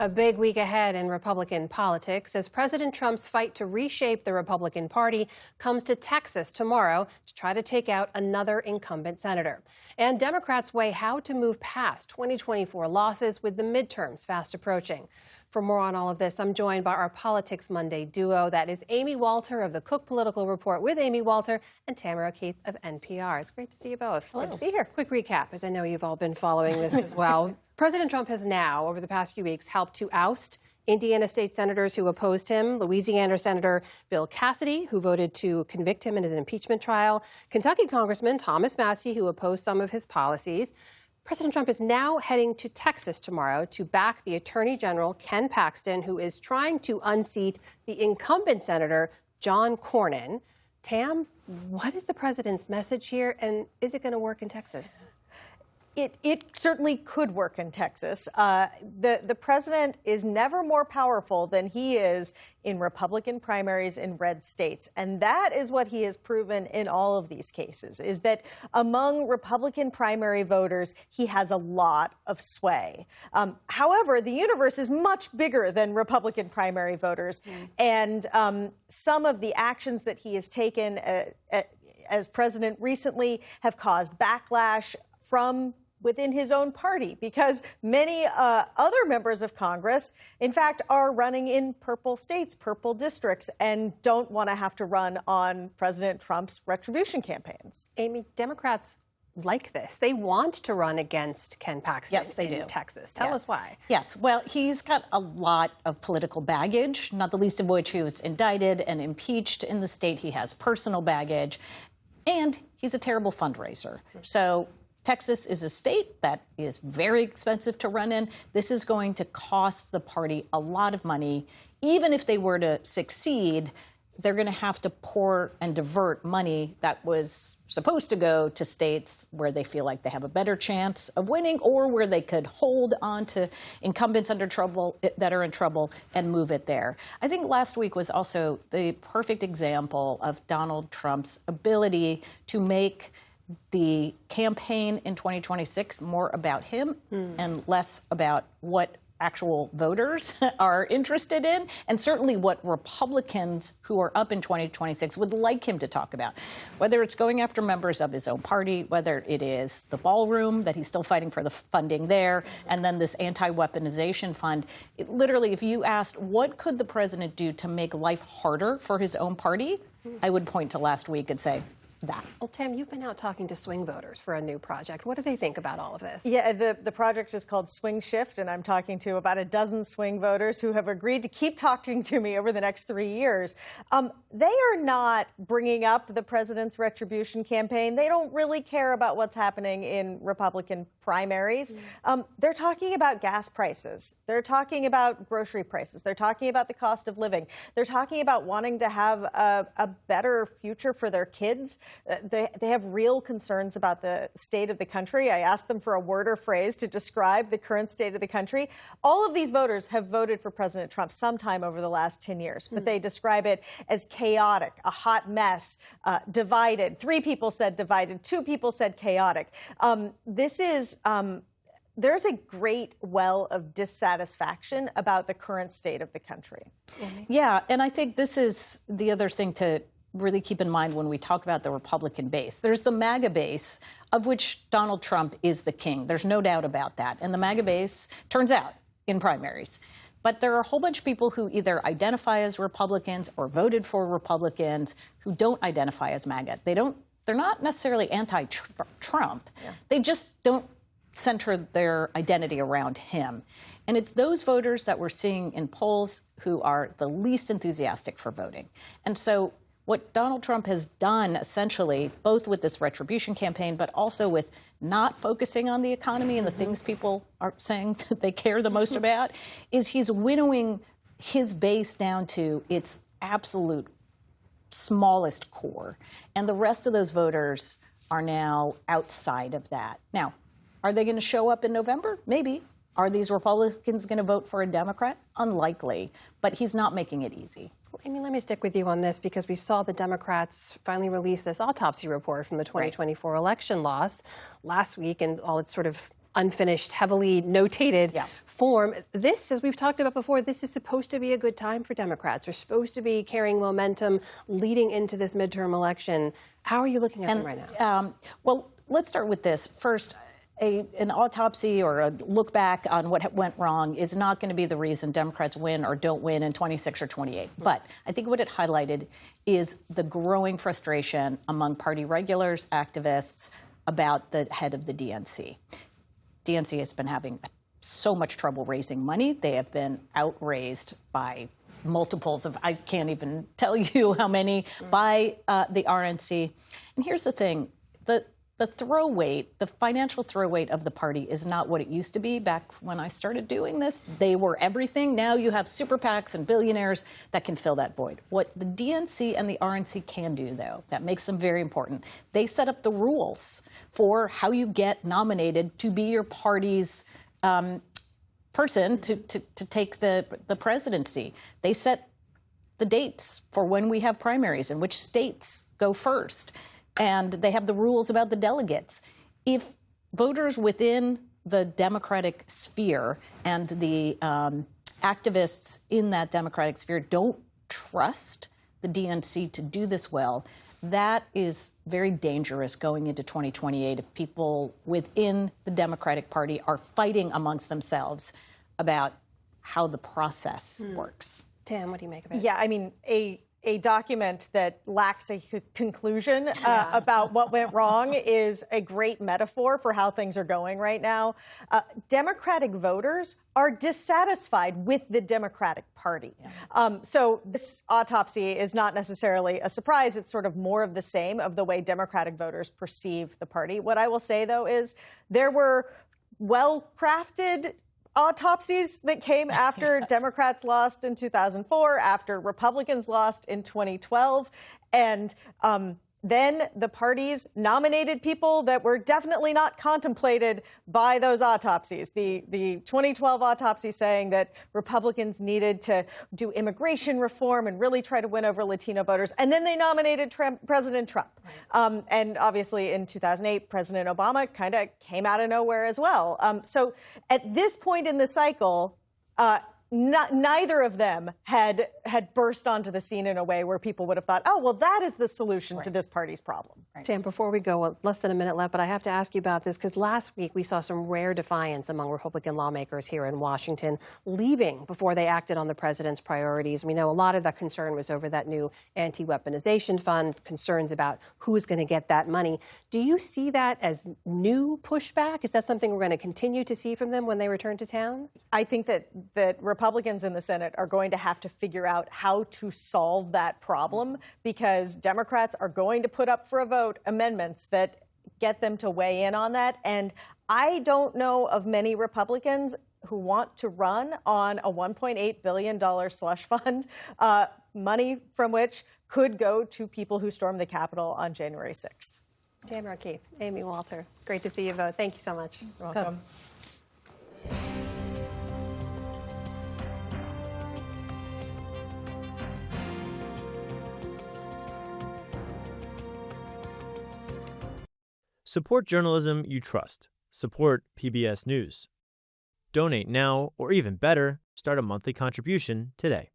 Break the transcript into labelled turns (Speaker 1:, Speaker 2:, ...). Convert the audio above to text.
Speaker 1: A big week ahead in Republican politics as President Trump's fight to reshape the Republican Party comes to Texas tomorrow to try to take out another incumbent senator. And Democrats weigh how to move past 2024 losses with the midterms fast approaching. For more on all of this, I'm joined by our Politics Monday duo. That is Amy Walter of the Cook Political Report with Amy Walter and Tamara Keith of NPR. It's great to see you both.
Speaker 2: Hello. Good to be here.
Speaker 1: Quick recap, as I know you've all been following this as well. President Trump has now, over the past few weeks, helped to oust Indiana state senators who opposed him, Louisiana Senator Bill Cassidy, who voted to convict him in his impeachment trial, Kentucky Congressman Thomas Massie, who opposed some of his policies. President Trump is now heading to Texas tomorrow to back the Attorney General Ken Paxton, who is trying to unseat the incumbent Senator John Cornyn. Tam, what is the president's message here, and is it going to work in Texas?
Speaker 2: It certainly could work in Texas. The president is never more powerful than he is in Republican primaries in red states. And that is what he has proven in all of these cases, is that among Republican primary voters, he has a lot of sway. However, the universe is much bigger than Republican primary voters. And some of the actions that he has taken as president recently have caused backlash from within his own party, because many other members of Congress, in fact, are running in purple states, purple districts, and don't want to have to run on President Trump's retribution campaigns.
Speaker 1: Amy, Democrats like this. They want to run against Ken Paxton in Texas. Tell us why.
Speaker 3: Yes. Well, he's got a lot of political baggage, not the least of which he was indicted and impeached in the state. He has personal baggage, and he's a terrible fundraiser. So Texas is a state that is very expensive to run in. This is going to cost the party a lot of money. Even if they were to succeed, they're going to have to pour and divert money that was supposed to go to states where they feel like they have a better chance of winning, or where they could hold on to incumbents that are in trouble and move it there. I think last week was also the perfect example of Donald Trump's ability to make the campaign in 2026 more about him and less about what actual voters are interested in, and certainly what Republicans who are up in 2026 would like him to talk about, whether it's going after members of his own party, whether it is the ballroom that he's still fighting for the funding there, and then this anti-weaponization fund. Literally, if you asked what could the president do to make life harder for his own party, I would point to last week and say, that.
Speaker 1: Well, Tam, you've been out talking to swing voters for a new project. What do they think about all of this?
Speaker 2: Yeah, the project is called Swing Shift, and I'm talking to about a dozen swing voters who have agreed to keep talking to me over the next 3 years. They are not bringing up the president's retribution campaign. They don't really care about what's happening in Republican primaries. They're talking about gas prices. They're talking about grocery prices. They're talking about the cost of living. They're talking about wanting to have a better future for their kids. They have real concerns about the state of the country. I asked them for a word or phrase to describe the current state of the country. All of these voters have voted for President Trump sometime over the last 10 years, but they describe it as chaotic, a hot mess, divided. 3 people said divided, 2 people said chaotic. There's a great well of dissatisfaction about the current state of the country.
Speaker 3: Yeah, and I think this is the other thing to really keep in mind when we talk about the Republican base. There's the MAGA base, of which Donald Trump is the king. There's no doubt about that. And the MAGA base turns out in primaries. But there are a whole bunch of people who either identify as Republicans or voted for Republicans who don't identify as MAGA. They're not necessarily anti-Trump. Yeah. They just don't center their identity around him. And it's those voters that we're seeing in polls who are the least enthusiastic for voting. And so what Donald Trump has done, essentially, both with this retribution campaign, but also with not focusing on the economy and the things people are saying that they care the most about, is he's winnowing his base down to its absolute smallest core. And the rest of those voters are now outside of that. Now, are they going to show up in November? Maybe. Are these Republicans going to vote for a Democrat? Unlikely. But he's not making it easy.
Speaker 1: Well, Amy, let me stick with you on this because we saw the Democrats finally release this autopsy report from the 2024 election loss last week and all its sort of unfinished, heavily notated
Speaker 3: Yeah.
Speaker 1: form. This, as we've talked about before, this is supposed to be a good time for Democrats. They're supposed to be carrying momentum leading into this midterm election. How are you looking at them right now?
Speaker 3: Well, let's start with this. First, an autopsy or a look back on what went wrong is not going to be the reason Democrats win or don't win in 26 or 28. But I think what it highlighted is the growing frustration among party regulars, activists, about the head of the DNC. DNC has been having so much trouble raising money. They have been outraised by multiples of, I can't even tell you how many, by the RNC. And here's the thing. The throw weight, the financial throw weight of the party is not what it used to be. Back when I started doing this, they were everything. Now you have super PACs and billionaires that can fill that void. What the DNC and the RNC can do, though, that makes them very important, they set up the rules for how you get nominated to be your party's person to take the presidency. They set the dates for when we have primaries and which states go first. And they have the rules about the delegates. If voters within the Democratic sphere and the activists in that Democratic sphere don't trust the DNC to do this well, that is very dangerous going into 2028 if people within the Democratic Party are fighting amongst themselves about how the process works.
Speaker 1: Tam, what do you make of it?
Speaker 2: Yeah, I mean, a document that lacks a conclusion about what went wrong is a great metaphor for how things are going right now. Democratic voters are dissatisfied with the Democratic Party. So this autopsy is not necessarily a surprise. It's sort of more of the same of the way Democratic voters perceive the party. What I will say, though, is there were well-crafted autopsies that came after Democrats lost in 2004, after Republicans lost in 2012. And then the parties nominated people that were definitely not contemplated by those autopsies. The 2012 autopsy saying that Republicans needed to do immigration reform and really try to win over Latino voters. And then they nominated President Trump. And obviously in 2008, President Obama kind of came out of nowhere as well. So at this point in the cycle, neither of them had burst onto the scene in a way where people would have thought, oh, well, that is the solution to this party's problem.
Speaker 1: Tam, before we go, less than a minute left, but I have to ask you about this because last week we saw some rare defiance among Republican lawmakers here in Washington, leaving before they acted on the president's priorities. We know a lot of that concern was over that new anti-weaponization fund, concerns about who's going to get that money. Do you see that as new pushback? Is that something we're going to continue to see from them when they return to town?
Speaker 2: I think that Republicans in the Senate are going to have to figure out how to solve that problem because Democrats are going to put up for a vote amendments that get them to weigh in on that. And I don't know of many Republicans who want to run on a $1.8 billion slush fund, money from which could go to people who stormed the Capitol on January 6th.
Speaker 1: Tamara Keith, Amy Walter, great to see you both. Thank you so much.
Speaker 2: You're welcome.
Speaker 4: Support journalism you trust. Support PBS News. Donate now, or even better, start a monthly contribution today.